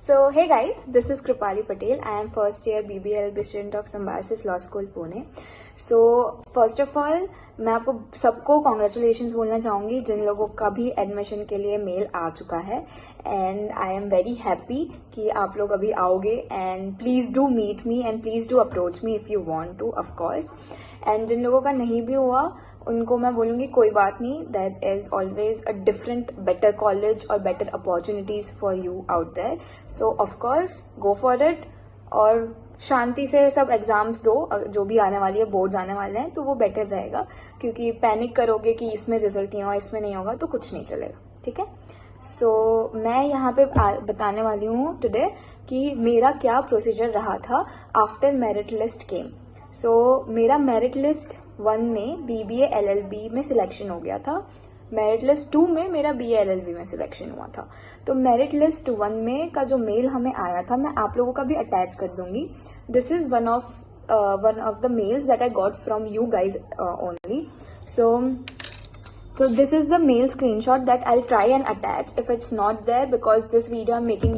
So, hey guys, this is Kripali Patel. I am first year BBLB student of Symbiosis Law School, Pune. So, first of all, मैं आपको सबको congratulations बोलना चाहूँगी जिन लोगों का भी एडमिशन के लिए मेल आ चुका है and I am very happy कि आप लोग अभी आओगे and please do meet me and please do approach me if you want to of course. And जिन लोगों का नहीं भी हुआ उनको मैं बोलूँगी कोई बात नहीं, that is always a different better college और better opportunities for you out there. So of course go for it और शांति से सब एग्जाम्स दो। जो भी आने वाली है, बोर्ड्स आने वाले हैं, तो वो बेटर रहेगा, क्योंकि पैनिक करोगे कि इसमें रिजल्ट नहीं होगा, इसमें नहीं होगा, तो कुछ नहीं चलेगा। ठीक है। सो मैं यहाँ पे बताने वाली हूँ टुडे कि मेरा क्या प्रोसीजर रहा था आफ्टर मेरिट लिस्ट केम। सो मेरा मेरिट लिस्ट 1 में BBA LLB में सिलेक्शन हो गया था। मेरिट लिस्ट 2 में मेरा BA LLB में सिलेक्शन हुआ था। तो मेरिट लिस्ट 1 में का जो मेल हमें आया था, मैं आप लोगों का भी अटैच कर दूंगी। This is one of the males that I got from you guys only. So this is the mail screenshot that I'll try and attach if it's not there, because this video I'm making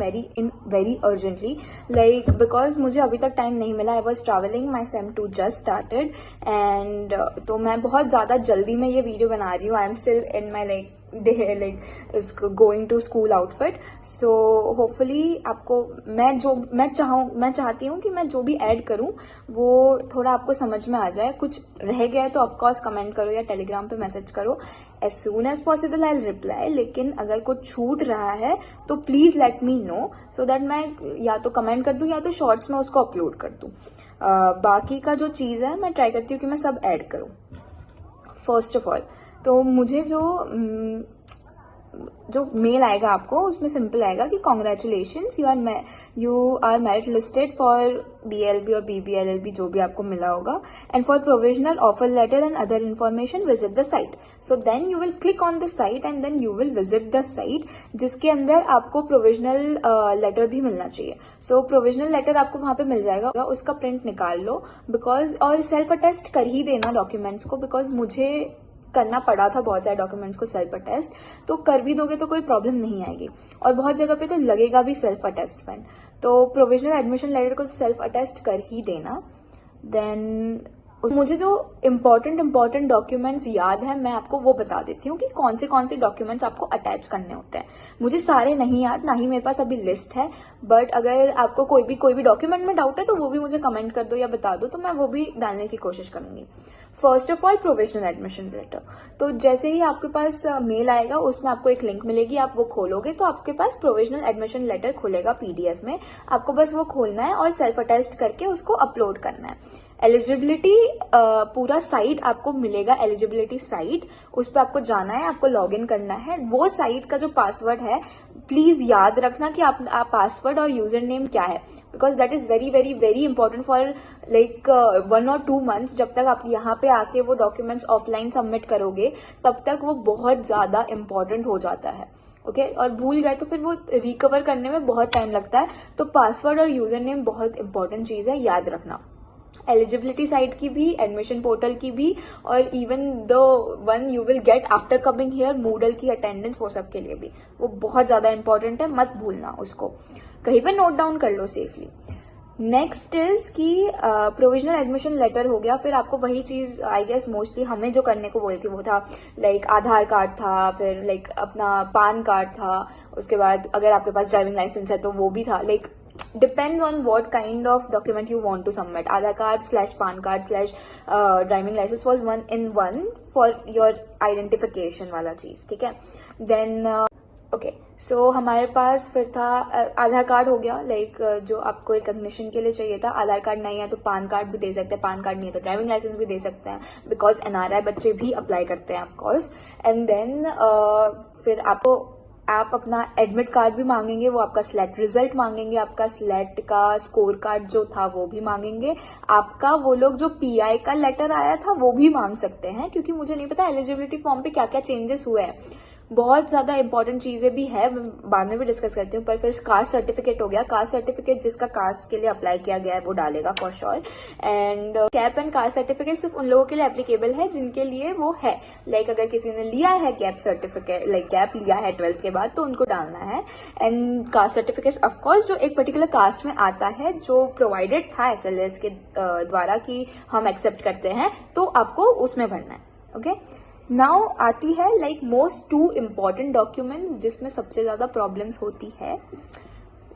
very urgently, like because मुझे अभी तक time नहीं मिला। I was traveling, my sem 2 just started and तो मैं बहुत ज़्यादा जल्दी में ये वीडियो बना रही हूँ। I am still in my going to school outfit, so hopefully आपको मैं चाहती हूँ कि मैं जो भी ऐड करूँ वो थोड़ा आपको समझ में आ जाए। कुछ रह गया है तो ऑफकोर्स कमेंट करो या टेलीग्राम पे मैसेज करो, as soon as possible I'll reply। लेकिन अगर कुछ छूट रहा है तो please let me know, so that मैं या तो कमेंट कर दूं या तो शॉर्ट्स में उसको अपलोड कर दूं। बाकी का जो चीज़ है मैं ट्राई करती हूँ कि मैं सब ऐड करूँ। फर्स्ट ऑफ ऑल तो मुझे जो मेल आएगा आपको, उसमें सिंपल आएगा कि congratulations, you are merit listed for BLB और BBLLB जो भी आपको मिला होगा, and for provisional offer letter and other information visit the site. So then you will click on the site and then you will visit the site, जिसके अंदर आपको provisional letter भी मिलना चाहिए। सो प्रोविजनल लेटर आपको वहां पे मिल जाएगा, उसका प्रिंट निकाल लो बिकॉज, और सेल्फ अटेस्ट कर ही देना डॉक्यूमेंट्स को, बिकॉज मुझे करना पड़ा था बहुत सारे डॉक्यूमेंट्स को सेल्फ अटेस्ट। तो कर भी दोगे तो कोई प्रॉब्लम नहीं आएगी, और बहुत जगह पे तो लगेगा भी सेल्फ अटेस्ट पेन। तो प्रोविजनल एडमिशन लेटर को सेल्फ अटेस्ट कर ही देना। देन मुझे जो इम्पोर्टेंट डॉक्यूमेंट्स याद है, मैं आपको वो बता देती हूँ कि कौन से डॉक्यूमेंट्स आपको अटैच करने होते हैं। मुझे सारे नहीं याद, ना ही मेरे पास अभी लिस्ट है, बट अगर आपको कोई भी डॉक्यूमेंट में डाउट है तो वो भी मुझे कमेंट कर दो या बता दो, तो मैं वो भी डालने की कोशिश करूंगी। First of all provisional admission letter. तो जैसे ही आपके पास मेल आएगा, उसमें आपको एक लिंक मिलेगी, आप वो खोलोगे तो आपके पास प्रोविजनल एडमिशन लेटर खुलेगा PDF में। आपको बस वो खोलना है और सेल्फ अटेस्ट करके उसको अपलोड करना है। एलिजिबिलिटी पूरा साइट आपको मिलेगा, एलिजिबिलिटी साइट, उस पर आपको जाना है, आपको लॉग इन करना है। वो साइट का जो पासवर्ड है, प्लीज याद रखना कि आप पासवर्ड और यूजर नेम क्या है, because that is very important for 1 or 2 months। जब तक आप यहाँ पे आके वो डॉक्यूमेंट्स ऑफलाइन सबमिट करोगे, तब तक वो बहुत ज्यादा इंपॉर्टेंट हो जाता है। ओके और भूल गए तो फिर वो रिकवर करने में बहुत टाइम लगता है। तो पासवर्ड और यूजर नेम बहुत इंपॉर्टेंट चीज है, याद रखना। एलिजिबिलिटी साइट की भी, एडमिशन पोर्टल की भी, और even the one you will get after coming here, Moodle की अटेंडेंस, वो सब के लिए भी वो बहुत ज्यादा इंपॉर्टेंट है, मत भूलना उसको, कहीं पे नोट डाउन कर लो सेफली। नेक्स्ट इज कि प्रोविजनल एडमिशन लेटर हो गया, फिर आपको वही चीज आई गेस मोस्टली हमें जो करने को बोली थी वो था आधार कार्ड था, फिर अपना पान कार्ड था, उसके बाद अगर आपके पास ड्राइविंग लाइसेंस है तो वो भी था। depends on what kind of document you want to submit. Aadhaar card / PAN card / driving license was 1 in 1 for your identification वाला चीज, ठीक है। देन ओके सो हमारे पास फिर था आधार कार्ड हो गया, जो आपको रिकॉग्निशन के लिए चाहिए था। आधार कार्ड नहीं है तो पान कार्ड भी दे सकते हैं, पान कार्ड नहीं है तो ड्राइविंग लाइसेंस भी दे सकते हैं, बिकॉज NRI बच्चे भी अप्लाई करते हैं ऑफकोर्स। एंड देन फिर आप अपना एडमिट कार्ड भी मांगेंगे, वो आपका स्लेट रिजल्ट मांगेंगे, आपका स्लेट का स्कोर कार्ड जो था वो भी मांगेंगे, आपका वो लोग जो PI का लेटर आया था वो भी मांग सकते हैं, क्योंकि मुझे नहीं पता एलिजिबिलिटी फॉर्म पे क्या क्या चेंजेस हुए हैं। बहुत ज्यादा इंपॉर्टेंट चीजें भी है, बाद में भी डिस्कस करती हूँ, पर फिर कास्ट सर्टिफिकेट हो गया। कास्ट सर्टिफिकेट जिसका कास्ट के लिए अप्लाई किया गया है वो डालेगा for sure. And gap and caste certificate सिर्फ उन लोगों के लिए एप्लीकेबल है जिनके लिए वो है, लाइक अगर किसी ने लिया है गैप सर्टिफिकेट, लाइक गैप लिया है 12th के बाद, तो उनको डालना है। एंड कास्ट सर्टिफिकेट ऑफकोर्स जो एक पर्टिकुलर कास्ट में आता है, जो प्रोवाइडेड था SLS के द्वारा कि हम एक्सेप्ट करते हैं, तो आपको उसमें भरना है। ओके, नाउ आती है लाइक मोस्ट 2 इम्पॉर्टेंट डॉक्यूमेंट्स जिसमें सबसे ज्यादा प्रॉब्लम्स होती है।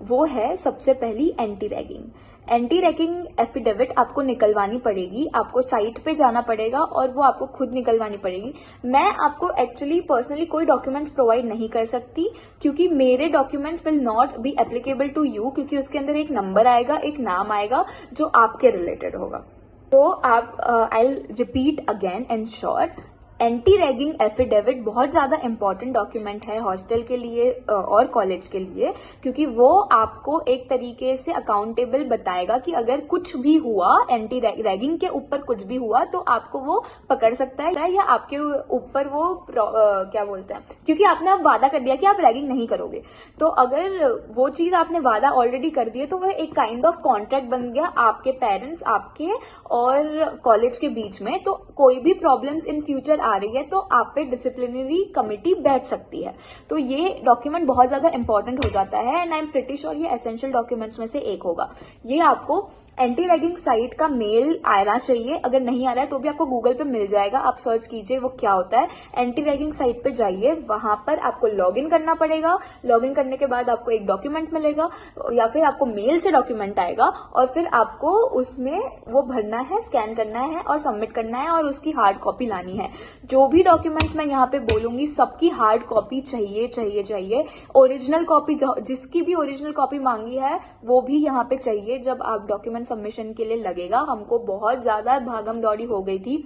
वो है सबसे पहली anti ragging. Anti ragging affidavit आपको निकलवानी पड़ेगी, आपको साइट पे जाना पड़ेगा और वो आपको खुद निकलवानी पड़ेगी। मैं आपको एक्चुअली पर्सनली कोई डॉक्यूमेंट्स प्रोवाइड नहीं कर सकती, क्योंकि मेरे documents will not be applicable to you, क्योंकि उसके अंदर एक नंबर आएगा, एक नाम आएगा जो आपके रिलेटेड होगा। तो आप I repeat again in short, anti ragging affidavit बहुत ज्यादा इंपॉर्टेंट डॉक्यूमेंट है हॉस्टल के लिए और कॉलेज के लिए, क्योंकि वो आपको एक तरीके से अकाउंटेबल बताएगा कि अगर कुछ भी हुआ, एंटी रैगिंग के ऊपर कुछ भी हुआ, तो आपको वो पकड़ सकता है या आपके ऊपर वो क्या बोलते हैं, क्योंकि आपने अब वादा कर दिया कि आप रैगिंग नहीं करोगे, तो अगर वो चीज आपने वादा ऑलरेडी कर दिया तो वह एक काइंड ऑफ कॉन्ट्रैक्ट बन गया आपके पेरेंट्स, आपके और कॉलेज के बीच में। तो कोई भी प्रॉब्लम्स इन फ्यूचर आ रही है तो आप पे डिसिप्लिनरी कमिटी बैठ सकती है। तो ये डॉक्यूमेंट बहुत ज्यादा इंपॉर्टेंट हो जाता है and I am pretty sure ये एसेंशियल डॉक्यूमेंट्स में से एक होगा। ये आपको एंटी रैगिंग साइट का मेल आना चाहिए, अगर नहीं आ रहा है तो भी आपको गूगल पे मिल जाएगा, आप सर्च कीजिए वो क्या होता है। एंटी रैगिंग साइट पे जाइए, वहां पर आपको लॉगिन करना पड़ेगा। लॉगिन करने के बाद आपको एक डॉक्यूमेंट मिलेगा या फिर आपको मेल से डॉक्यूमेंट आएगा और फिर आपको उसमें वो भरना है, स्कैन करना है और सबमिट करना है और उसकी हार्ड कॉपी लानी है। जो भी डॉक्यूमेंट्स मैं यहाँ पे बोलूंगी सबकी हार्ड कॉपी चाहिए चाहिए चाहिए। ओरिजिनल कॉपी, जिसकी भी ओरिजिनल कॉपी मांगी है वो भी यहाँ पे चाहिए। जब आप डॉक्यूमेंट सबमिशन के लिए लगेगा, हमको बहुत ज्यादा भागम दौड़ी हो गई थी,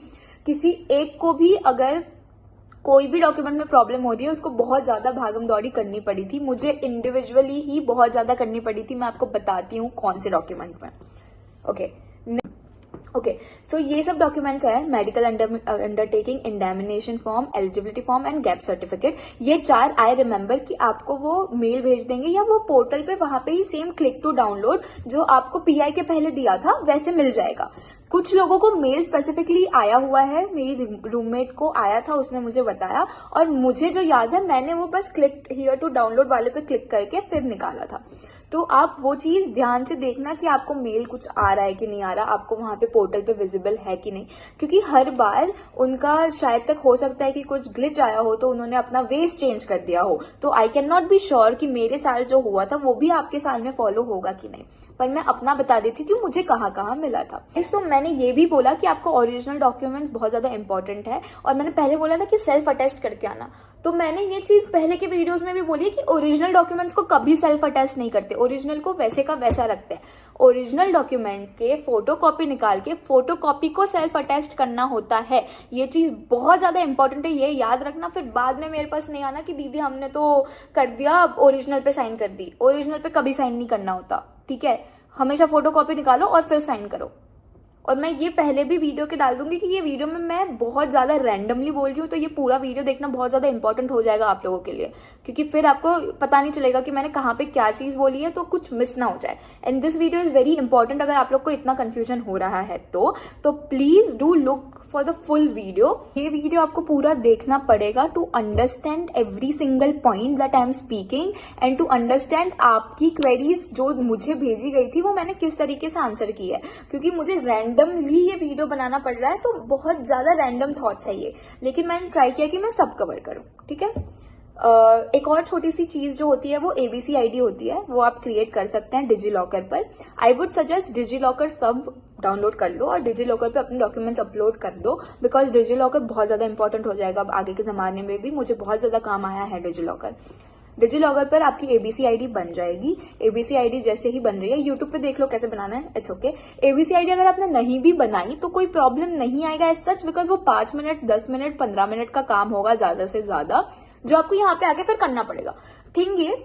किसी एक को भी अगर कोई भी डॉक्यूमेंट में प्रॉब्लम हो रही है उसको बहुत ज्यादा भागम दौड़ी करनी पड़ी थी, मुझे इंडिविजुअली ही बहुत ज्यादा करनी पड़ी थी। मैं आपको बताती हूँ कौन से डॉक्यूमेंट में। ओके, सो ये सब डॉक्यूमेंट्स है, medical undertaking, indemnification form, eligibility form and gap certificate. ये 4 आई रिमेंबर कि आपको वो मेल भेज देंगे या वो पोर्टल पे वहां पे ही सेम क्लिक टू डाउनलोड जो आपको PI के पहले दिया था वैसे मिल जाएगा। कुछ लोगों को मेल स्पेसिफिकली आया हुआ है, मेरी रूममेट को आया था, उसने मुझे बताया, और मुझे जो याद है मैंने वो बस क्लिक हियर टू डाउनलोड वाले पे क्लिक करके फिर निकाला था। तो आप वो चीज ध्यान से देखना कि आपको मेल कुछ आ रहा है कि नहीं आ रहा, आपको वहां पे पोर्टल पे विजिबल है कि नहीं, क्योंकि हर बार उनका शायद तक हो सकता है कि कुछ ग्लिच आया हो तो उन्होंने अपना वेज चेंज कर दिया हो। तो I can not be sure कि मेरे साल जो हुआ था वो भी आपके साल में फॉलो होगा कि नहीं, पर मैं अपना बता देती थी मुझे कहाँ कहाँ मिला था। तो मैंने ये भी बोला कि आपको ओरिजिनल डॉक्यूमेंट्स बहुत ज्यादा इंपॉर्टेंट है, और मैंने पहले बोला था कि सेल्फ अटेस्ट करके आना, तो मैंने ये चीज पहले के वीडियोस में भी बोली है कि ओरिजिनल डॉक्यूमेंट्स को कभी सेल्फ अटेस्ट नहीं करते, ओरिजिनल को वैसे का वैसा रखते हैं। ओरिजिनल डॉक्यूमेंट के फोटोकॉपी निकाल के फोटोकॉपी को सेल्फ अटेस्ट करना होता है। ये चीज बहुत ज्यादा इंपॉर्टेंट है, ये याद रखना। फिर बाद में मेरे पास नहीं आना कि दीदी हमने तो कर दिया, ओरिजिनल पे साइन कर दी। ओरिजिनल पे कभी साइन नहीं करना होता, ठीक है? हमेशा फोटोकॉपी निकालो और फिर साइन करो। और मैं ये पहले भी वीडियो के डाल दूंगी कि ये वीडियो में मैं बहुत ज्यादा रैंडमली बोल रही हूँ, तो ये पूरा वीडियो देखना बहुत ज्यादा इंपॉर्टेंट हो जाएगा आप लोगों के लिए, क्योंकि फिर आपको पता नहीं चलेगा कि मैंने कहाँ पे क्या चीज बोली है, तो कुछ मिस ना हो जाए। And this video is very important. अगर आप लोग को इतना कंफ्यूजन हो रहा है तो please do look for the full video. ये वीडियो आपको पूरा देखना पड़ेगा to understand every single point that I am speaking and to understand आपकी क्वेरीज जो मुझे भेजी गई थी वो मैंने किस तरीके से आंसर की है, क्योंकि मुझे रैंडमली ये वीडियो बनाना पड़ रहा है, तो बहुत ज्यादा रैंडम थॉट्स है ये, लेकिन मैंने ट्राई किया कि मैं सब कवर करूं, ठीक है? एक और छोटी सी चीज जो होती है वो ABC ID होती है, वो आप क्रिएट कर सकते हैं डिजी लॉकर पर। I would suggest DigiLocker सब डाउनलोड कर लो और डिजी लॉकर पे अपने डॉक्यूमेंट्स अपलोड कर दो, बिकॉज डिजी लॉकर बहुत ज्यादा इंपॉर्टेंट हो जाएगा अब आगे के जमाने में भी। मुझे बहुत ज्यादा काम आया है डिजी लॉकर। डिजी लॉकर पर आपकी ABC ID बन जाएगी। ABC ID जैसे ही बन रही है, यूट्यूब पे देख लो कैसे बनाना है, इट्स ओके। ABC ID अगर आपने नहीं भी बनाई तो कोई प्रॉब्लम नहीं आएगा एज सच, बिकॉज वो 5 मिनट 10 मिनट 15 मिनट का काम होगा ज्यादा से ज्यादा, जो आपको यहाँ पे आके फिर करना पड़ेगा। थिंग ये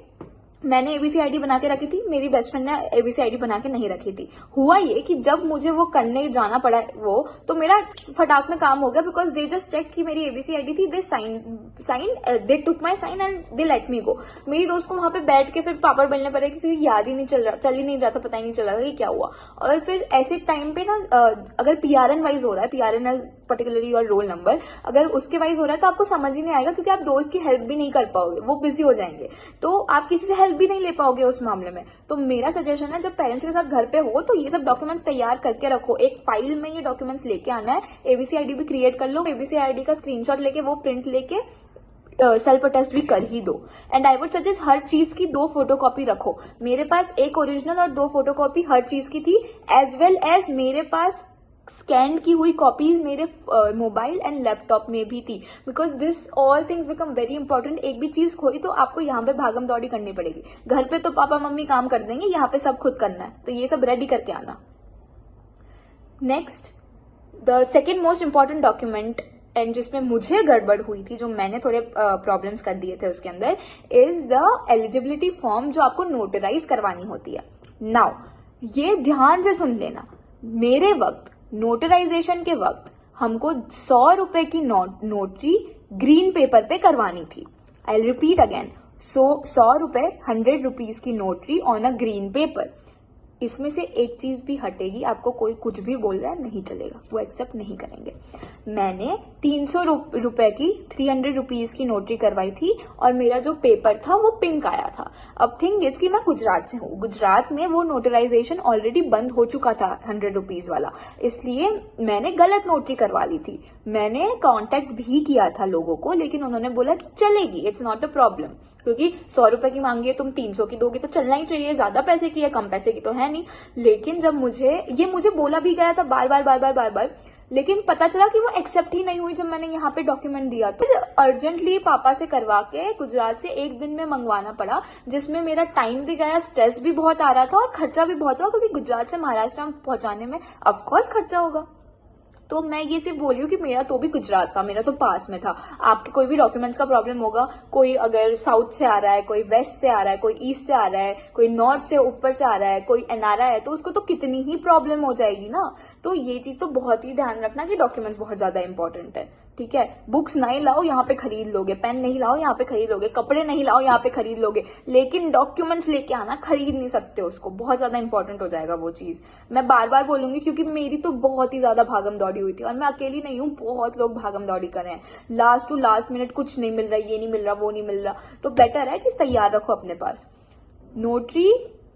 मैंने एबीसी आईडी बना के रखी थी, मेरी बेस्ट फ्रेंड ने एबीसी आईडी बना के नहीं रखी थी। हुआ ये कि जब मुझे वो करने जाना पड़ा वो, तो मेरा फटाक में काम हो गया, बिकॉज दे जस्ट चेक कि मेरी एबीसी आईडी थी, they they took my sign and they let me go. मेरी दोस्त को वहां पे बैठ के फिर पापड़ बेलने पड़े क्योंकि याद ही नहीं चल ही नहीं रहा था, पता ही नहीं चल रहा था कि क्या हुआ। और फिर ऐसे टाइम पे ना अगर पीआरएन वाइज हो रहा है, PRN as particularly your roll number, अगर उसके वाइज हो रहा है तो आपको समझ ही नहीं आएगा, क्योंकि आप दोस्त की हेल्प भी नहीं कर पाओगे, वो बिजी हो जाएंगे, तो आप किसी से हेल्प भी नहीं ले पाओगे उस मामले में। तो मेरा सजेशन है, जब पेरेंट्स के साथ घर पे हो तो ये सब डॉक्यूमेंट्स तैयार करके रखो, एक फाइल में ये डॉक्यूमेंट्स लेके आना है। एबीसी आईडी भी क्रिएट कर लो, एबीसी आईडी का स्क्रीनशॉट लेके वो प्रिंट लेके सेल्फ अटेस्ट भी कर ही दो। एंड आई वुड सजेस्ट हर चीज की 2 फोटोकॉपी रखो। मेरे पास एक ओरिजिनल और 2 फोटोकॉपी हर चीज की थी, एज वेल एज मेरे पास स्कैन की हुई कॉपीज मेरे मोबाइल एंड लैपटॉप में भी थी, because this all things become very important. एक भी चीज खोई तो आपको यहाँ पे भागम दौड़ी करनी पड़ेगी। घर पे तो पापा मम्मी काम कर देंगे, यहाँ पे सब खुद करना है, तो ये सब रेडी करके आना। Next, the second most important document and जिसमें मुझे गड़बड़ हुई थी, जो मैंने थोड़े प्रॉब्लम्स कर दिए थे उसके अंदर, इज द एलिजिबिलिटी फॉर्म जो आपको नोटराइज करवानी होती है। नाउ ये ध्यान से सुन लेना, मेरे वक्त नोटराइजेशन के वक्त हमको 100 रुपए की नोटरी ग्रीन पेपर पे करवानी थी। आई रिपीट अगेन, 100 रुपए 100 रुपीज की notary on a green pepper. इसमें से एक चीज भी हटेगी, आपको कोई कुछ भी बोल रहा है नहीं चलेगा, वो एक्सेप्ट नहीं करेंगे। मैंने 300 रुपए की 300 रुपीज की नोटरी करवाई थी और मेरा जो पेपर था वो पिंक आया था। अब थिंग इज कि मैं गुजरात से हूँ, गुजरात में वो नोटराइजेशन ऑलरेडी बंद हो चुका था 100 रुपीज वाला, इसलिए मैंने गलत नोटरी करवा ली थी। मैंने कांटेक्ट भी किया था लोगों को, लेकिन उन्होंने बोला कि चलेगी, इट्स नॉट अ प्रॉब्लम, क्योंकि 100 रुपए की मांगी है, तुम 300 की दोगे तो चलना ही चाहिए, ज्यादा पैसे की है, कम पैसे की तो है नहीं। लेकिन जब मुझे बोला भी गया था बार बार, लेकिन पता चला कि वो एक्सेप्ट ही नहीं हुई जब मैंने यहाँ पे डॉक्यूमेंट दिया। तो अर्जेंटली पापा से करवा के गुजरात से एक दिन में मंगवाना पड़ा, जिसमें मेरा टाइम भी गया, स्ट्रेस भी बहुत आ रहा था और खर्चा भी बहुत हुआ, क्योंकि गुजरात से महाराष्ट्र में पहुंचाने में ऑफकोर्स खर्चा होगा। तो मैं ये सिर्फ बोल रही हूँ कि मेरा तो भी गुजरात था, मेरा तो पास में था। आपके कोई भी डॉक्यूमेंट्स का प्रॉब्लम होगा, कोई अगर साउथ से आ रहा है, कोई वेस्ट से आ रहा है, कोई ईस्ट से आ रहा है, कोई नॉर्थ से ऊपर से आ रहा है, कोई एनआरआई है, तो उसको तो कितनी ही प्रॉब्लम हो जाएगी ना। तो ये चीज तो बहुत ही ध्यान रखना कि डॉक्यूमेंट्स बहुत ज्यादा इंपॉर्टेंट है, ठीक है। बुक्स नहीं लाओ, यहाँ पे खरीद लोगे, पेन नहीं लाओ, यहाँ पे खरीद लोगे, कपड़े नहीं लाओ, यहाँ पे खरीद लोगे, लेकिन डॉक्यूमेंट्स लेके आना, खरीद नहीं सकते उसको, बहुत ज्यादा इंपॉर्टेंट हो जाएगा वो चीज। मैं बार बार बोलूंगी क्योंकि मेरी तो बहुत ही ज्यादा भागम दौड़ी हुई थी, और मैं अकेली नहीं हूँ, बहुत लोग भागम दौड़ी कर रहे हैं। लास्ट टू लास्ट मिनट कुछ नहीं मिल रहा, ये नहीं मिल रहा, वो नहीं मिल रहा, तो बेटर है कि तैयार रखो अपने पास। नोटरी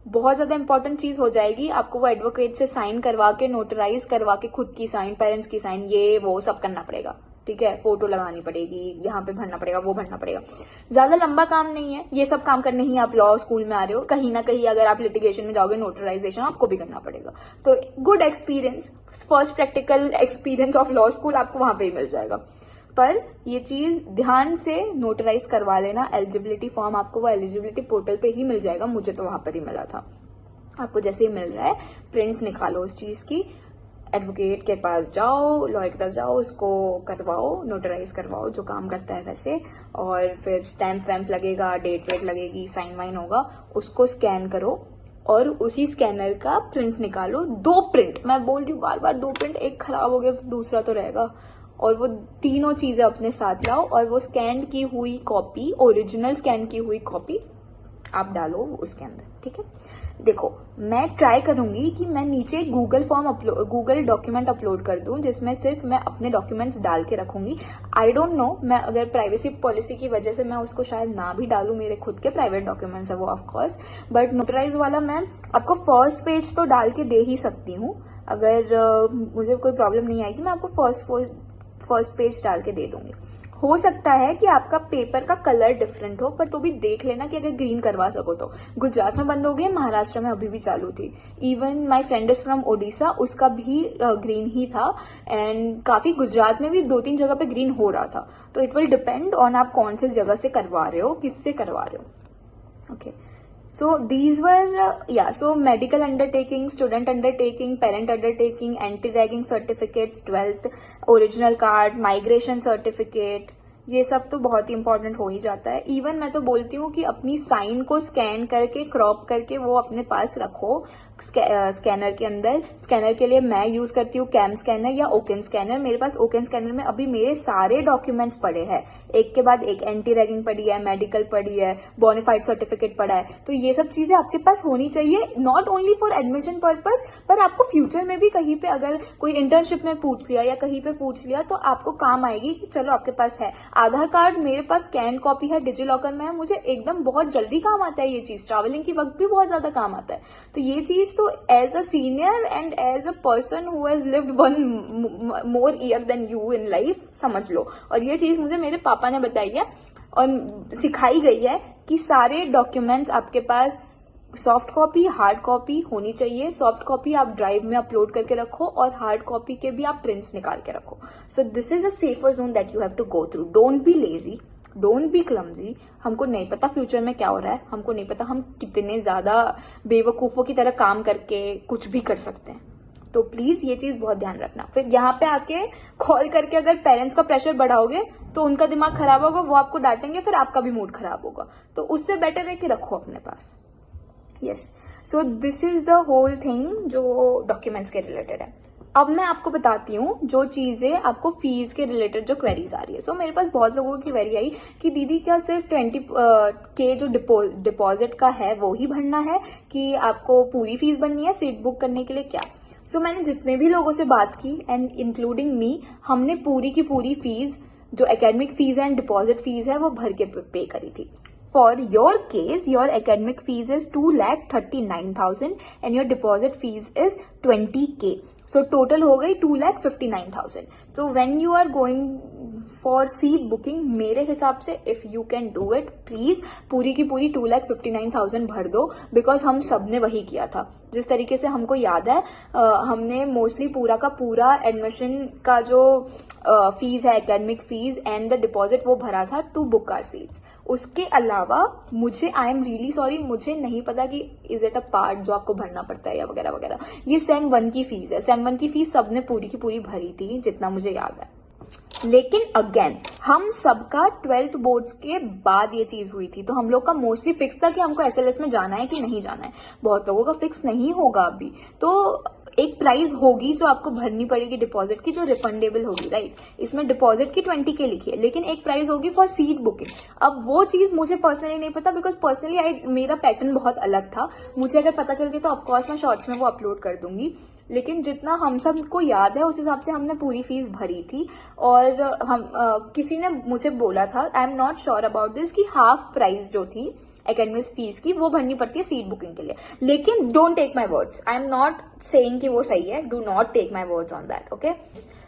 बहुत ज्यादा इंपॉर्टेंट चीज हो जाएगी, आपको वो एडवोकेट से साइन करवा के, नोटराइज करवा के, खुद की साइन, पेरेंट्स की साइन, ये वो सब करना पड़ेगा, ठीक है। फोटो लगानी पड़ेगी, यहाँ पे भरना पड़ेगा, वो भरना पड़ेगा। ज्यादा लंबा काम नहीं है, ये सब काम करने ही आप लॉ स्कूल में आ रहे हो। कहीं ना कहीं अगर आप लिटिगेशन में जाओगे, नोटराइजेशन आपको भी करना पड़ेगा। तो good experience, first practical experience of law school आपको वहां पे ही मिल जाएगा। पर ये चीज ध्यान से नोटराइज करवा लेना। एलिजिबिलिटी फॉर्म आपको वो एलिजिबिलिटी पोर्टल पे ही मिल जाएगा, मुझे तो वहां पर ही मिला था। आपको जैसे ही मिल रहा है, प्रिंट निकालो उस चीज की, एडवोकेट के पास जाओ, लॉयर के पास जाओ, उसको करवाओ, नोटराइज करवाओ, जो काम करता है वैसे, और फिर स्टैम्प वैम्प लगेगा, डेट वेट लगेगी, साइन वाइन होगा, उसको स्कैन करो और उसी स्कैनर का प्रिंट निकालो। 2 प्रिंट, मैं बोल रही हूँ बार बार, 2 प्रिंट, एक खराब हो गया दूसरा तो रहेगा, और वो तीनों चीजें अपने साथ लाओ, और वो स्कैन की हुई कॉपी, ओरिजिनल स्कैन की हुई कॉपी आप डालो उसके अंदर, ठीक है। देखो, मैं ट्राई करूंगी कि मैं नीचे गूगल डॉक्यूमेंट अपलोड कर दूं, जिसमें सिर्फ मैं अपने डॉक्यूमेंट्स डाल के रखूंगी। आई डोंट नो, मैं अगर प्राइवेसी पॉलिसी की वजह से मैं उसको शायद ना भी डालूं, मेरे खुद के प्राइवेट डॉक्यूमेंट्स है वो ऑफकोर्स, बट नोटराइज वाला मैं आपको फर्स्ट पेज तो डाल के दे ही सकती हूँ। अगर मुझे कोई प्रॉब्लम नहीं आएगी, मैं आपको फर्स्ट पेज डाल के दे दूंगी। हो सकता है कि आपका पेपर का कलर डिफरेंट हो, पर तो भी देख लेना कि अगर ग्रीन करवा सको तो। गुजरात में बंद हो गई, महाराष्ट्र में अभी भी चालू थी। Even my friend is from Odisha, उसका भी ग्रीन ही था, एंड काफी गुजरात में भी 2-3 जगह पे ग्रीन हो रहा था। तो इट विल डिपेंड ऑन आप कौन से जगह से करवा रहे हो, किससे करवा रहे हो। Okay, so these were so medical undertaking, student undertaking, parent undertaking, anti-ragging certificates, 12th original card, migration certificate, ये सब तो बहुत ही इंपॉर्टेंट हो ही जाता है। इवन मैं तो बोलती हूँ कि अपनी साइन को स्कैन करके क्रॉप करके वो अपने पास रखो स्कैनर के अंदर। स्कैनर के लिए मैं यूज करती हूँ कैम स्कैनर या ओकेन स्कैनर। मेरे पास ओकेन स्कैनर में अभी मेरे सारे डॉक्यूमेंट्स पड़े हैं, एक के बाद एक। एंटी रैगिंग पड़ी है, मेडिकल पड़ी है, बोनाफाइड सर्टिफिकेट पड़ा है। तो ये सब चीजें आपके पास होनी चाहिए, not only for admission purpose, पर आपको फ्यूचर में भी कहीं पे अगर कोई इंटर्नशिप में पूछ लिया या कहीं पे पूछ लिया तो आपको काम आएगी कि चलो आपके पास है। आधार कार्ड मेरे पास स्कैन कॉपी है, डिजी लॉकर में है, मुझे एकदम बहुत जल्दी काम आता है ये चीज। ट्रैवलिंग की वक्त भी बहुत ज्यादा काम आता है। तो ये चीज तो as a senior and as a person who has lived one more year than you in life समझ लो। और ये चीज मुझे मेरे पापा ने बताई है और सिखाई गई है कि सारे डॉक्यूमेंट्स आपके पास सॉफ्ट कॉपी, हार्ड कॉपी होनी चाहिए। सॉफ्ट कॉपी आप ड्राइव में अपलोड करके रखो और हार्ड कॉपी के भी आप प्रिंट्स निकाल के रखो। So this is a safer zone that you have to go through. Don't be lazy, don't be clumsy. हमको नहीं पता फ्यूचर में क्या हो रहा है, हमको नहीं पता हम कितने ज्यादा बेवकूफों की तरह काम करके कुछ भी कर सकते हैं। तो प्लीज ये चीज बहुत ध्यान रखना। फिर यहाँ पे आके कॉल करके अगर पेरेंट्स का प्रेशर बढ़ाओगे तो उनका दिमाग खराब होगा, वो आपको डांटेंगे, फिर आपका भी मूड खराब होगा। तो उससे बेटर है कि रखो अपने पास। Yes, so this is the whole thing जो डॉक्यूमेंट्स के रिलेटेड है। अब मैं आपको बताती हूँ जो चीजें आपको फीस के रिलेटेड जो क्वेरीज आ रही है। सो मेरे पास बहुत लोगों की क्वेरी आई कि दीदी क्या सिर्फ 20K जो डिपॉजिट का है वो ही भरना है कि आपको पूरी फीस भरनी है सीट बुक करने के लिए क्या? सो मैंने जितने भी लोगों से बात की एंड इंक्लूडिंग मी, हमने पूरी की पूरी फीस जो academic fees and deposit fees है वो भर के पे करी थी। For your case, your academic fees is 2,39,000 and your deposit fees is 20K. So total हो गई 2,59,000. So when you are going for seat booking, मेरे हिसाब से if you can do it, please पूरी की पूरी 2,59,000 भर दो, because हम सब ने वही किया था। जिस तरीके से हमको याद है हमने मोस्टली पूरा का पूरा एडमिशन का जो फीस है, academic fees and the deposit, वो भरा था टू बुक आवर सीट्स। उसके अलावा मुझे आई एम रियली सॉरी, मुझे नहीं पता कि इज इट अ पार्ट जो आपको भरना पड़ता है या वगैरह वगैरह। ये सेम 1 की फीस है। सेम 1 की फीस सबने पूरी की पूरी भरी थी जितना मुझे याद है। लेकिन अगेन हम सबका 12th बोर्ड्स के बाद ये चीज हुई थी, तो हम लोग का मोस्टली फिक्स था कि हमको SLS में जाना है कि नहीं जाना है। बहुत लोगों का फिक्स नहीं होगा अभी। तो एक प्राइस होगी जो आपको भरनी पड़ेगी डिपॉजिट की, जो रिफंडेबल होगी, राइट। इसमें डिपॉजिट की 20K लिखी है, लेकिन एक प्राइस होगी फॉर सीट बुकिंग। अब वो चीज मुझे पर्सनली नहीं पता, बिकॉज पर्सनली मेरा पैटर्न बहुत अलग था। मुझे अगर पता चलती तो ऑफकोर्स मैं शॉर्ट्स में वो अपलोड कर दूंगी। लेकिन जितना हम सबको याद है उस हिसाब से हमने पूरी फीस भरी थी। और हम किसी ने मुझे बोला था, आई am not sure about this, कि हाफ प्राइस जो थी एकेडमिक फीस की वो भरनी पड़ती है सीट बुकिंग के लिए। लेकिन don't take my words, I am not saying कि वो सही है, do not take my words on that, okay.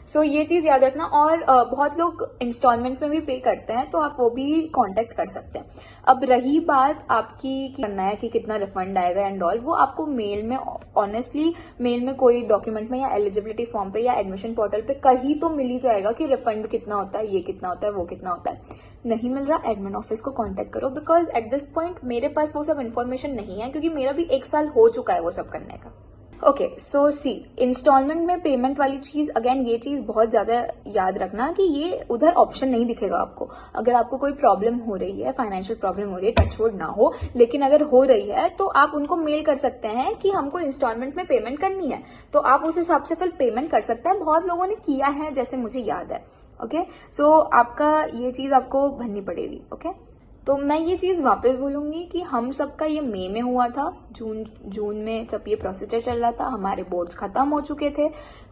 So ये चीज याद रखना। और बहुत लोग इंस्टॉलमेंट में भी पे करते हैं, तो आप वो भी कांटेक्ट कर सकते हैं। अब रही बात आपकी करना है कि कितना रिफंड आएगा एंड ऑल, वो आपको मेल में, ऑनेस्टली मेल में कोई डॉक्यूमेंट में या एलिजिबिलिटी फॉर्म पे या एडमिशन पोर्टल पे कहीं तो मिल ही जाएगा कि रिफंड कितना होता है, ये कितना होता है, वो कितना होता है। नहीं मिल रहा, एडमिन ऑफिस को कांटेक्ट करो, बिकॉज एट दिस पॉइंट मेरे पास वो सब इन्फॉर्मेशन नहीं है, क्योंकि मेरा भी 1 साल हो चुका है वो सब करने का। ओके, सो सी इंस्टॉलमेंट में पेमेंट वाली चीज, अगेन ये चीज बहुत ज्यादा याद रखना कि ये उधर ऑप्शन नहीं दिखेगा आपको। अगर आपको कोई प्रॉब्लम हो रही है, फाइनेंशियल प्रॉब्लम हो रही है, टचवुड ना हो, लेकिन अगर हो रही है तो आप उनको मेल कर सकते हैं कि हमको इंस्टॉलमेंट में पेमेंट करनी है, तो आप उस हिसाब से फिर पेमेंट कर सकते हैं। बहुत लोगों ने किया है जैसे मुझे याद है, ओके। सो आपका ये चीज आपको भरनी पड़ेगी, ओके। तो मैं ये चीज वापस बोलूंगी कि हम सबका ये मई में हुआ था, जून में सब ये प्रोसीजर चल रहा था, हमारे बोर्ड्स खत्म हो चुके थे,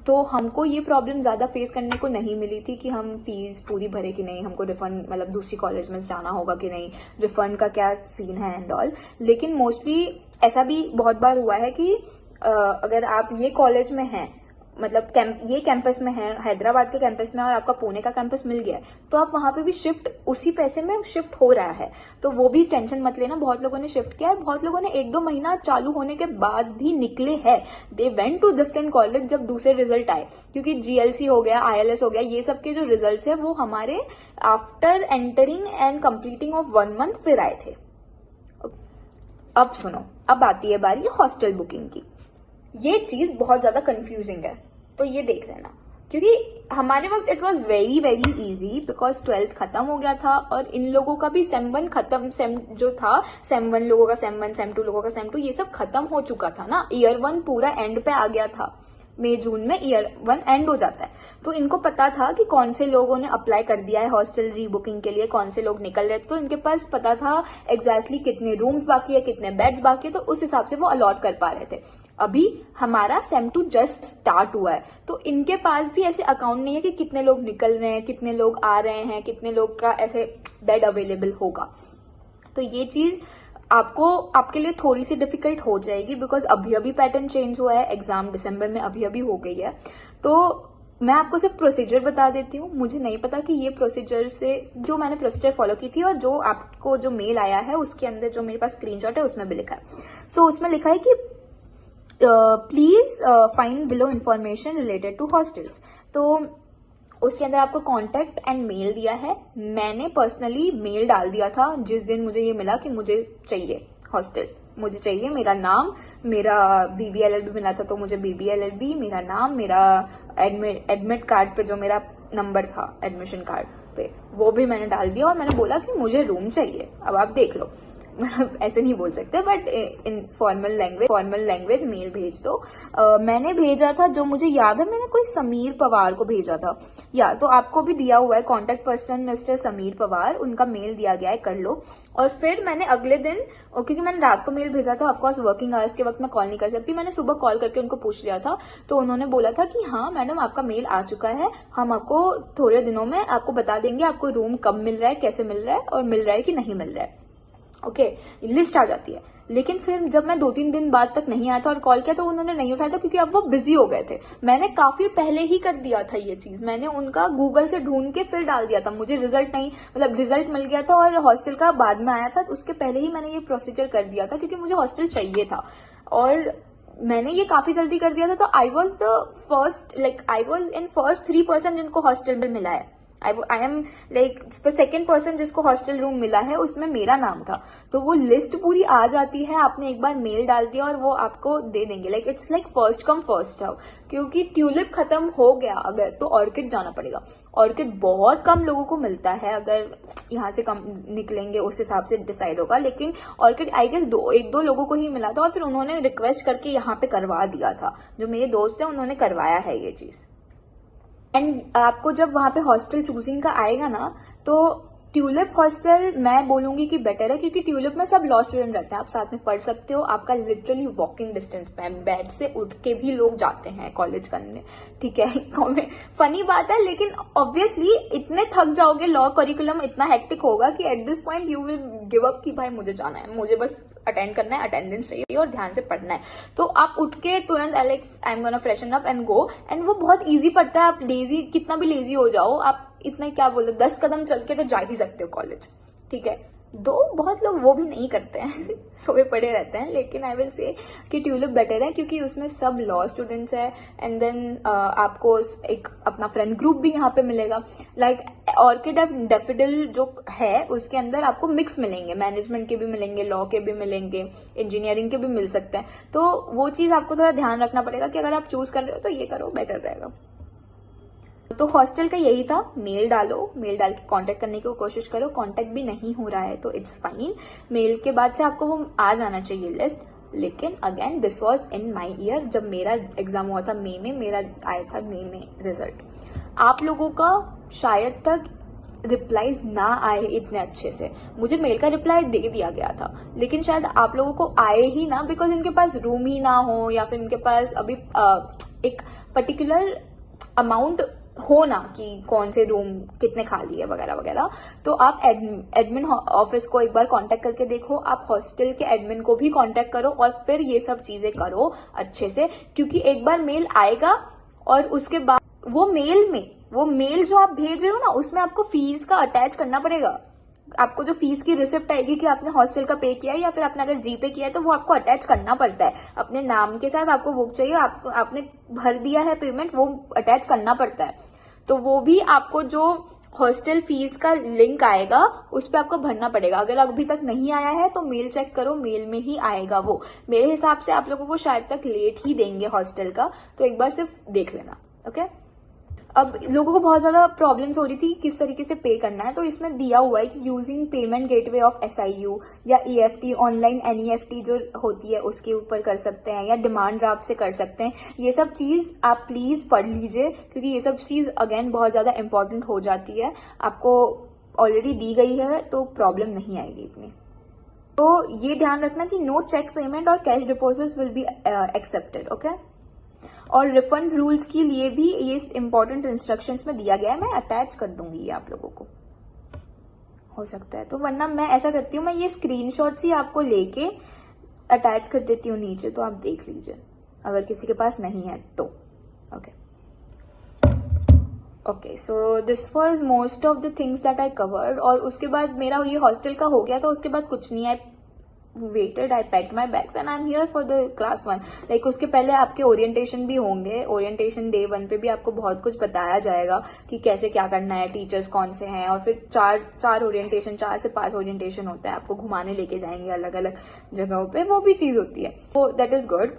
तो हमको ये प्रॉब्लम ज्यादा फेस करने को नहीं मिली थी कि हम फीस पूरी भरे कि नहीं, हमको रिफंड मतलब दूसरी कॉलेज में जाना होगा कि नहीं, रिफंड का क्या सीन है एंड ऑल। लेकिन मोस्टली ऐसा भी बहुत बार हुआ है कि अगर आप ये कॉलेज में हैं, मतलब ये कैंपस में है, हैदराबाद के कैंपस में, और आपका पुणे का कैंपस मिल गया, तो आप वहां पे भी शिफ्ट उसी पैसे में शिफ्ट हो रहा है, तो वो भी टेंशन मत लेना। बहुत लोगों ने शिफ्ट किया है, बहुत लोगों ने 1-2 महीना चालू होने के बाद भी निकले हैं, they went to different college जब दूसरे रिजल्ट आए, क्योंकि GLC हो गया, ILS हो गया, ये सब के जो रिजल्ट है वो हमारे after entering and completing of 1 month फिर आए थे। अब सुनो, अब आती है बारी हॉस्टल बुकिंग की। ये चीज बहुत ज्यादा कंफ्यूजिंग है, तो ये देख लेना। क्योंकि हमारे वक्त it was very very easy because 12th खत्म हो गया था और इन लोगों का भी सेम 1 खत्म, सेम जो था सेम 1 लोगों का सेम 1, सेम 2 लोगों का सेम 2, ये सब खत्म हो चुका था ना। ईयर 1 पूरा एंड पे आ गया था, मई जून में ईयर 1 एंड हो जाता है। तो इनको पता था कि कौन से लोगों ने अप्लाई कर दिया है हॉस्टल रीबुकिंग के लिए, कौन से लोग निकल रहे थे। तो इनके पास पता था एग्जैक्टली कितने रूम्स बाकी है, कितने बेड्स बाकी है, तो उस हिसाब से वो अलॉट कर पा रहे थे। अभी हमारा सेम 2 जस्ट स्टार्ट हुआ है, तो इनके पास भी ऐसे अकाउंट नहीं है कि कितने लोग निकल रहे हैं, कितने लोग आ रहे हैं, कितने लोग का ऐसे बेड अवेलेबल होगा। तो ये चीज आपके लिए थोड़ी सी डिफिकल्ट हो जाएगी बिकॉज अभी अभी पैटर्न चेंज हुआ है, एग्जाम दिसंबर में अभी अभी हो गई है। तो मैं आपको सिर्फ प्रोसीजर बता देती हूँ, मुझे नहीं पता कि ये प्रोसीजर से जो मैंने प्रोसीजर फॉलो की थी और जो आपको जो मेल आया है उसके अंदर जो मेरे पास स्क्रीनशॉट है उसमें भी लिखा है। सो उसमें लिखा है कि please find below information related to hostels. तो उसके अंदर आपको कॉन्टेक्ट एंड मेल दिया है। मैंने पर्सनली मेल डाल दिया था जिस दिन मुझे ये मिला कि मुझे चाहिए हॉस्टल, मुझे चाहिए, मेरा नाम, मेरा BBLLB मिला था तो मुझे BBLLB, मेरा नाम, मेरा एडमिट कार्ड पे जो मेरा नंबर था एडमिशन कार्ड पे वो भी मैंने डाल दिया और मैंने बोला कि मुझे रूम चाहिए, अब आप देख लो। ऐसे नहीं बोल सकते but in formal language mail भेज दो। मैंने भेजा था, जो मुझे याद है मैंने कोई समीर पवार को भेजा था, या तो आपको भी दिया हुआ है contact person mister Sameer Pawar, उनका मेल दिया गया है, कर लो। और फिर मैंने अगले दिन, क्योंकि मैंने रात को मेल भेजा था, ऑफकोर्स वर्किंग आवर्स के वक्त मैं कॉल नहीं कर सकती, मैंने सुबह कॉल करके उनको पूछ लिया था। तो उन्होंने बोला था कि हाँ मैडम आपका मेल आ चुका है, हम आपको थोड़े दिनों में आपको बता देंगे आपको रूम कब मिल रहा है, कैसे मिल रहा है और मिल रहा है कि नहीं मिल रहा है। ओके, लिस्ट आ जाती है। लेकिन फिर जब मैं 2-3 दिन बाद तक नहीं आया था और कॉल किया तो उन्होंने नहीं उठाया था क्योंकि अब वो बिजी हो गए थे। मैंने काफी पहले ही कर दिया था ये चीज, मैंने उनका गूगल से ढूंढ के फिर डाल दिया था। मुझे रिजल्ट नहीं, मतलब रिजल्ट मिल गया था और हॉस्टल का बाद में आया था, तो उसके पहले ही मैंने ये प्रोसीजर कर दिया था क्योंकि मुझे हॉस्टल चाहिए था और मैंने ये काफी जल्दी कर दिया था। तो I was the first, I was in first 3% जिनको हॉस्टल में मिला है। I am like second person जिसको हॉस्टल रूम मिला है, उसमें मेरा नाम था। तो वो लिस्ट पूरी आ जाती है, आपने एक बार मेल डाल दिया और वो आपको दे देंगे। It's like first come first serve. क्योंकि ट्यूलिप खत्म हो गया अगर, तो ऑर्किड जाना पड़ेगा। ऑर्किड बहुत कम लोगों को मिलता है, अगर यहाँ से कम निकलेंगे उस हिसाब से डिसाइड होगा। लेकिन ऑर्किड आई गेस 1-2 लोगों को ही मिला था और फिर उन्होंने रिक्वेस्ट करके यहाँ पे करवा दिया था। जो मेरे दोस्त है उन्होंने करवाया है ये चीज। एंड आपको जब वहां पे हॉस्टल चूजिंग का आएगा ना, तो ट्यूलिप हॉस्टल मैं बोलूंगी कि बेटर है क्योंकि ट्यूलिप में सब लॉ स्टूडेंट रहते हैं, आप साथ में पढ़ सकते हो, आपका लिटरली वॉकिंग डिस्टेंस पे है, बेड से उठ के भी लोग जाते हैं कॉलेज करने। ठीक है, फनी बात है, लेकिन ऑब्वियसली इतने थक जाओगे, लॉ करिकुलम इतना हेक्टिक होगा कि at this point you will give up कि भाई मुझे जाना है, मुझे बस अटेंड करना है, अटेंडेंस चाहिए और ध्यान से पढ़ना है। तो आप उठ के तुरंत I am gonna freshen up and go, and वो बहुत ईजी पड़ता है। आप लेजी, कितना भी लेजी हो जाओ, आप इतना क्या बोलते 10 कदम चल के तो जा ही सकते हो कॉलेज। ठीक है, बहुत लोग वो भी नहीं करते हैं सोए पड़े रहते हैं। लेकिन आई विल से कि ट्यूलिप बेटर है क्योंकि उसमें सब लॉ स्टूडेंट्स है। एंड देन आपको एक अपना फ्रेंड ग्रुप भी यहाँ पे मिलेगा। ऑर्किड एंड डैफोडिल जो है उसके अंदर आपको मिक्स मिलेंगे, मैनेजमेंट के भी मिलेंगे, लॉ के भी मिलेंगे, इंजीनियरिंग के भी मिल सकते हैं। तो वो चीज आपको थोड़ा ध्यान रखना पड़ेगा कि अगर आप चूज कर रहे हो तो ये करो, बेटर रहेगा। तो हॉस्टल का यही था, मेल डालो, मेल डाल के कांटेक्ट करने की कोशिश करो। कांटेक्ट भी नहीं हो रहा है तो इट्स फाइन, मेल के बाद से आपको वो आ जाना चाहिए लिस्ट। लेकिन again this was in my year, जब मेरा एग्जाम हुआ था मई में, मेरा आया था मई में रिजल्ट। आप लोगों का शायद तक रिप्लाई ना आए इतने अच्छे से, मुझे मेल का रिप्लाई दे दिया गया था, लेकिन शायद आप लोगों को आए ही ना, बिकॉज इनके पास रूम ही ना हो या फिर इनके पास अभी एक पर्टिकुलर अमाउंट हो ना कि कौन से रूम कितने खाली है वगैरह वगैरह। तो आप एडमिन ऑफिस को एक बार कांटेक्ट करके देखो, आप हॉस्टल के एडमिन को भी कांटेक्ट करो और फिर ये सब चीजें करो अच्छे से। क्योंकि एक बार मेल आएगा और उसके बाद वो मेल जो आप भेज रहे हो ना, उसमें आपको फीस का अटैच करना पड़ेगा। आपको जो फीस की रिसिप्ट आएगी कि आपने हॉस्टल का पे किया है या फिर आपने अगर जीपे किया है, तो वो आपको अटैच करना पड़ता है अपने नाम के साथ। आपको बुक चाहिए, आपने भर दिया है पेमेंट, वो अटैच करना पड़ता है। तो वो भी आपको जो हॉस्टल फीस का लिंक आएगा उस पर आपको भरना पड़ेगा। अगर अभी तक नहीं आया है तो मेल चेक करो, मेल में ही आएगा वो। मेरे हिसाब से आप लोगों को शायद तक लेट ही देंगे हॉस्टल का, तो एक बार सिर्फ देख लेना। ओके, अब लोगों को बहुत ज्यादा प्रॉब्लम्स हो रही थी किस तरीके से पे करना है, तो इसमें दिया हुआ है कि using payment gateway of SIU या EFT, ऑनलाइन NEFT जो होती है उसके ऊपर कर सकते हैं, या डिमांड ड्राफ्ट से कर सकते हैं। ये सब चीज आप प्लीज पढ़ लीजिए, क्योंकि ये सब चीज अगेन बहुत ज्यादा इंपॉर्टेंट हो जाती है। आपको ऑलरेडी दी गई है तो प्रॉब्लम नहीं आएगी इतनी। तो ये ध्यान रखना कि नो चेक पेमेंट और cash deposits will be accepted, okay. और रिफंड रूल्स के लिए भी ये इंपॉर्टेंट इंस्ट्रक्शंस में दिया गया है, मैं अटैच कर दूंगी ये आप लोगों को, हो सकता है तो, वरना मैं ऐसा करती हूँ, मैं ये स्क्रीनशॉट्स ही आपको लेके अटैच कर देती हूँ नीचे, तो आप देख लीजिए अगर किसी के पास नहीं है तो, okay. Okay, so this was most of the things that I covered. और उसके बाद मेरा ये हॉस्टल का हो गया, तो उसके बाद कुछ नहीं है, waited, I packed my bags and I am here for the class 1। Like उसके पहले आपके ओरिएंटेशन भी होंगे, ओरिएंटेशन डे 1 पे भी आपको बहुत कुछ बताया जाएगा कि कैसे क्या करना है, टीचर्स कौन से हैं, और फिर चार ओरिएंटेशन, 4 से 5 ओरिएंटेशन होता है, आपको घुमाने लेके जाएंगे अलग अलग जगहों पे, वो भी चीज होती है, तो दैट इज गुड।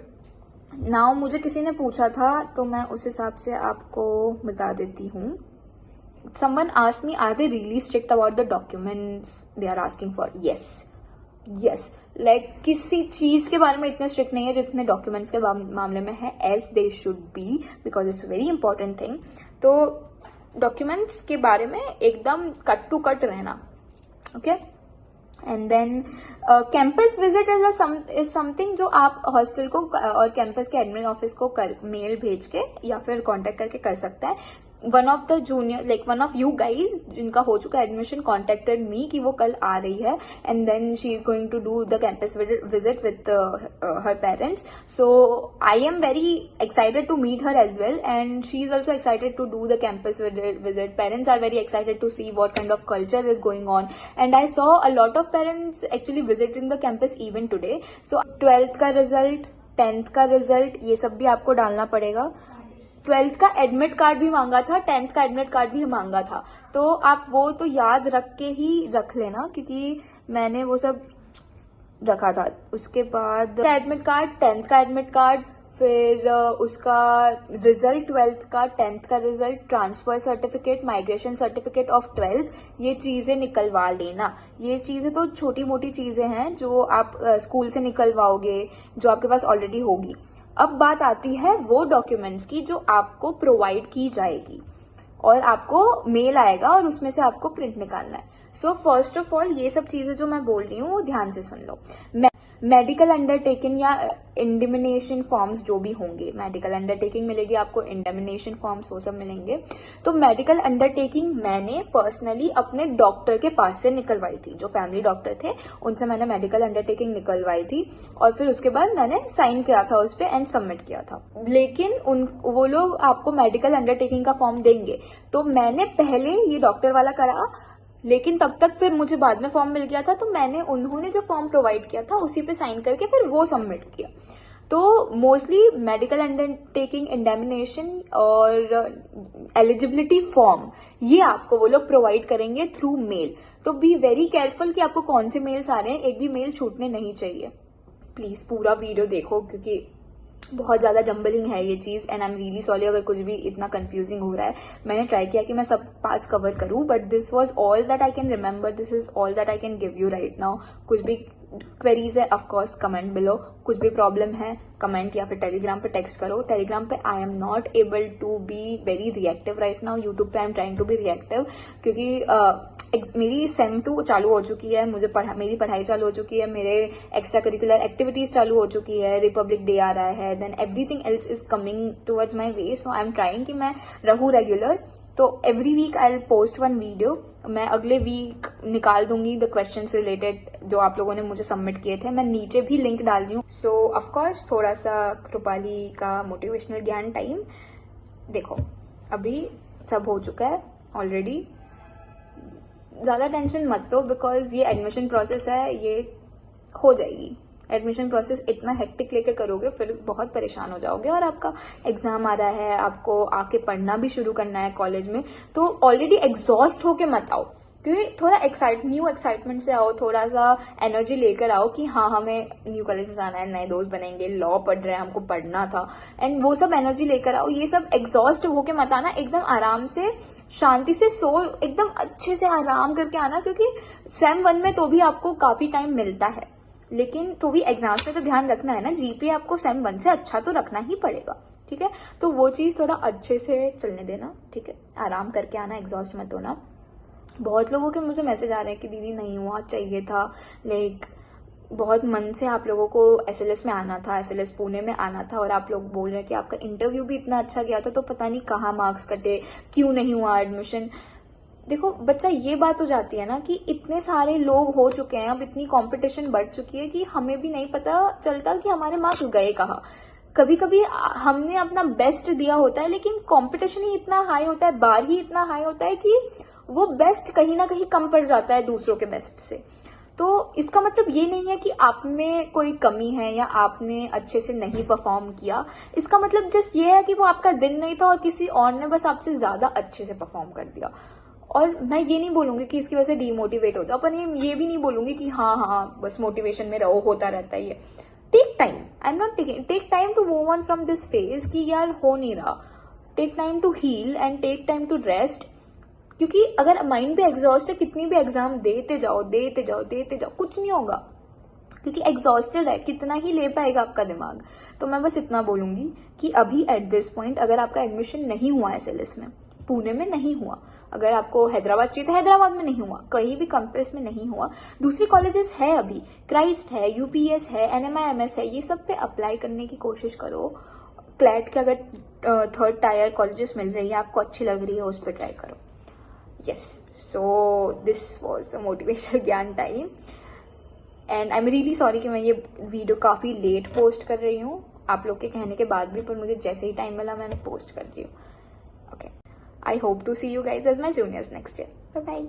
नाउ मुझे किसी ने पूछा था तो मैं उस हिसाब से आपको बता देती हूँ। Someone asked me, are they really strict about the documents they are asking for? Yes. Like किसी चीज के बारे में इतने स्ट्रिक्ट नहीं है जितने डॉक्यूमेंट्स के मामले में है, as they should be, because it's very important thing. तो डॉक्यूमेंट्स के बारे में एकदम कट टू कट रहना, okay. And then campus visit is something जो आप हॉस्टल को और कैंपस के एडमिन ऑफिस को मेल भेज के या फिर कांटेक्ट करके कर सकता है। One of the junior, like one of you guys जिनका हो चुका एडमिशन, कॉन्टेक्टेड मी कि वो कल आ रही है, and then she is going to do the campus visit with her parents. So I am very excited to meet her as well, and she is also excited to do the campus visit. Parents are very excited to see what kind of culture is going on, and I saw a lot of parents actually visiting the campus even today. So 12th का result, 10th का result, ये सब भी आपको डालना पड़ेगा। 12th का admit card भी मांगा था, 10th का एडमिट कार्ड भी मांगा था, तो आप वो तो याद रख के ही रख लेना, क्योंकि मैंने वो सब रखा था। उसके बाद एडमिट कार्ड, 10th का एडमिट कार्ड, फिर उसका रिजल्ट 12th का, 10th का result, transfer certificate, migration certificate of 12th, ये चीजें निकलवा लेना। ये चीजें तो छोटी मोटी चीजें हैं जो आप स्कूल से निकलवाओगे, जो आपके पास ऑलरेडी होगी। अब बात आती है वो डॉक्यूमेंट्स की जो आपको प्रोवाइड की जाएगी, और आपको मेल आएगा और उसमें से आपको प्रिंट निकालना है। सो फर्स्ट ऑफ ऑल ये सब चीजें जो मैं बोल रही हूँ वो ध्यान से सुन लो। मेडिकल अंडरटेकिंग या इंडिमिनेशन फॉर्म्स जो भी होंगे, मेडिकल अंडरटेकिंग मिलेगी आपको, इंडिमिनेशन फॉर्म्स वो सब मिलेंगे। तो मेडिकल अंडरटेकिंग मैंने पर्सनली अपने डॉक्टर के पास से निकलवाई थी, जो फैमिली डॉक्टर थे उनसे मैंने मेडिकल अंडरटेकिंग निकलवाई थी, और फिर उसके बाद मैंने साइन किया था उस पर एंड सबमिट किया था। लेकिन वो लोग आपको मेडिकल अंडरटेकिंग का फॉर्म देंगे, तो मैंने पहले ये डॉक्टर वाला करा, लेकिन तब तक फिर मुझे बाद में फॉर्म मिल गया था, तो मैंने उन्होंने जो फॉर्म प्रोवाइड किया था उसी पे साइन करके फिर वो सबमिट किया। तो मोस्टली मेडिकल अंडरटेकिंग, इंडेमिनेशन और एलिजिबिलिटी फॉर्म ये आपको वो लोग प्रोवाइड करेंगे थ्रू मेल। तो बी वेरी केयरफुल कि आपको कौन से मेल्स आ रहे हैं, एक भी मेल छूटने नहीं चाहिए। प्लीज पूरा वीडियो देखो, क्योंकि बहुत ज्यादा जम्बलिंग है ये चीज, and I am really sorry अगर कुछ भी इतना कंफ्यूजिंग हो रहा है। मैंने ट्राई किया कि मैं सब पार्ट्स कवर करूं, but this was all that I can remember, this is all that I can give you right now. कुछ भी क्वेरीज है ऑफकोर्स कमेंट बिलो, कुछ भी प्रॉब्लम है कमेंट या फिर टेलीग्राम पे टेक्स्ट करो। टेलीग्राम पे I am not able to be very reactive right now, YouTube पे I am trying to be reactive, क्योंकि मेरी सेम 2 चालू हो चुकी है, मेरी पढ़ाई चालू हो चुकी है, मेरे एक्स्ट्रा करिकुलर एक्टिविटीज चालू हो चुकी है, रिपब्लिक डे आ रहा है, then everything else is coming towards my way. So I am trying कि मैं रहूं रेगुलर। तो every week I will post 1 video. मैं अगले वीक निकाल दूंगी द क्वेश्चन रिलेटेड जो आप लोगों ने मुझे सबमिट किए थे, मैं नीचे भी लिंक डाल रही हूँ। सो ऑफकोर्स थोड़ा सा कृपाली का मोटिवेशनल ज्ञान टाइम। देखो अभी सब हो चुका है ऑलरेडी, ज्यादा टेंशन मत लो, बिकॉज ये एडमिशन प्रोसेस है, ये हो जाएगी। एडमिशन प्रोसेस इतना हेक्टिक लेके करोगे फिर बहुत परेशान हो जाओगे, और आपका एग्जाम आ रहा है, आपको आके पढ़ना भी शुरू करना है कॉलेज में, तो ऑलरेडी एग्जॉस्ट होके मत आओ। क्योंकि थोड़ा न्यू एक्साइटमेंट से आओ, थोड़ा सा एनर्जी लेकर आओ कि हाँ हमें न्यू कॉलेज में जाना है, नए दोस्त बनेंगे, लॉ पढ़ रहे हैं, हमको पढ़ना था, एंड वो सब एनर्जी लेकर आओ। ये सब एग्जॉस्ट होके मत आना, एकदम आराम से शांति से सो, एकदम अच्छे से आराम करके आना, क्योंकि सेम 1 में तो भी आपको काफी टाइम मिलता है, लेकिन तो भी एग्जाम्स में तो ध्यान रखना है ना, जीपीए आपको सेम 1 से अच्छा तो रखना ही पड़ेगा, ठीक है। तो वो चीज थोड़ा अच्छे से चलने देना, ठीक है, आराम करके आना, एग्जॉस्ट मत होना। बहुत लोगों के मुझे मैसेज आ रहे हैं कि दीदी नहीं हुआ, चाहिए था, लाइक बहुत मन से आप लोगों को एसएलएस में आना था, एसएलएस पुणे में आना था, और आप लोग बोल रहे हैं कि आपका इंटरव्यू भी इतना अच्छा गया था, तो पता नहीं कहाँ मार्क्स कटे, क्यों नहीं हुआ एडमिशन। देखो बच्चा, ये बात हो जाती है ना कि इतने सारे लोग हो चुके हैं, अब इतनी कंपटीशन बढ़ चुकी है कि हमें भी नहीं पता चलता कि हमारे मार्क्स गए कहाँ। कभी कभी हमने अपना बेस्ट दिया होता है, लेकिन कंपटीशन ही इतना हाई होता है, बार ही इतना हाई होता है कि वो बेस्ट कहीं ना कहीं कम पड़ जाता है दूसरों के बेस्ट से। तो इसका मतलब ये नहीं है कि आप में कोई कमी है या आपने अच्छे से नहीं परफॉर्म किया, इसका मतलब जस्ट ये है कि वो आपका दिन नहीं था और किसी और ने बस आपसे ज्यादा अच्छे से परफॉर्म कर दिया। और मैं ये नहीं बोलूंगी कि इसकी वजह से डीमोटिवेट हो जाओ, पर ये भी नहीं बोलूंगी कि हाँ बस मोटिवेशन में रहो, होता रहता है ये। Take time, I am not take time to move on from this phase कि यार हो नहीं रहा। Take time to heal and take time to rest, क्योंकि अगर माइंड भी एग्जॉस्ट है, कितनी भी एग्जाम देते जाओ, कुछ नहीं होगा, क्योंकि एग्जॉस्टेड है, कितना ही ले पाएगा आपका दिमाग। तो मैं बस इतना बोलूंगी कि अभी एट दिस पॉइंट अगर आपका एडमिशन नहीं हुआ एसएलएस में, पुणे में नहीं हुआ, अगर आपको हैदराबाद चाहिए तो हैदराबाद में नहीं हुआ, कहीं भी कैंपस में नहीं हुआ, दूसरी कॉलेजेस है अभी, क्राइस्ट है, यूपीएस है, एनएमआईएमएस है, ये सब पे अप्लाई करने की कोशिश करो। क्लैट के अगर 3rd टायर कॉलेजेस मिल रही है, आपको अच्छी लग रही है, उस पर ट्राई करो। Yes, so this was the motivational ज्ञान time, and I am really sorry कि मैं ये वीडियो काफ़ी लेट पोस्ट कर रही हूँ, आप लोग के कहने के बाद भी, पर मुझे जैसे ही टाइम मिला मैंने पोस्ट कर रही हूँ। Okay, I hope to see you guys as my juniors next year. Bye bye.